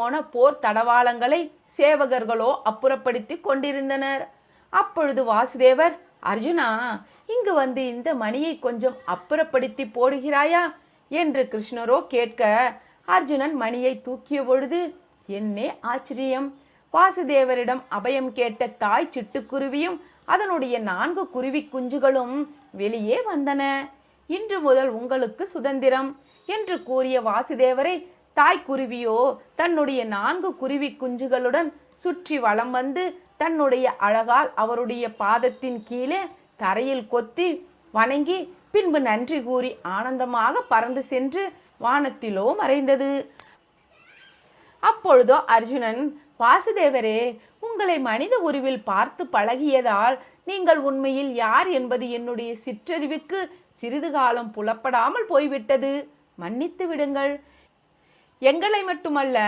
போன போர் தடவாளங்களை சேவகர்களோ அப்புறப்படுத்தி கொண்டிருந்தனர். அப்பொழுது வாசுதேவர், அர்ஜுனா, இங்கு வந்து இந்த மணியை கொஞ்சம் அப்புறப்படுத்தி போடுகிறாயா என்று கிருஷ்ணரோ கேட்க, அர்ஜுனன் மணியை தூக்கிய பொழுது என்னே ஆச்சரியம்! வாசுதேவரிடம் அபயம் கேட்ட தாய் சிட்டுக்குருவியும் அதனுடைய 4 குருவி குஞ்சுகளும் வெளியே வந்தன. இன்று முதல் உங்களுக்கு சுதந்திரம் என்று கூறிய வாசுதேவரை தாய்க்குருவியோ தன்னுடைய 4 குருவி குஞ்சுகளுடன் சுற்றி வலம் வந்து தன்னுடைய அழகால் அவருடைய பாதத்தின் கீழே தரையில் கொத்தி வணங்கி பின்பு நன்றி கூறி ஆனந்தமாக பறந்து சென்று வானத்திலோ மறைந்தது. அப்பொழுதோ அர்ஜுனன், வாசுதேவரே, உங்களை மனித உருவில் பார்த்து பழகியதால் நீங்கள் உண்மையில் யார் என்பது என்னுடைய சிற்றறிவுக்கு சிறிது காலம் புலப்படாமல் போய்விட்டது. மன்னித்து விடுங்கள். எங்களை மட்டுமல்ல,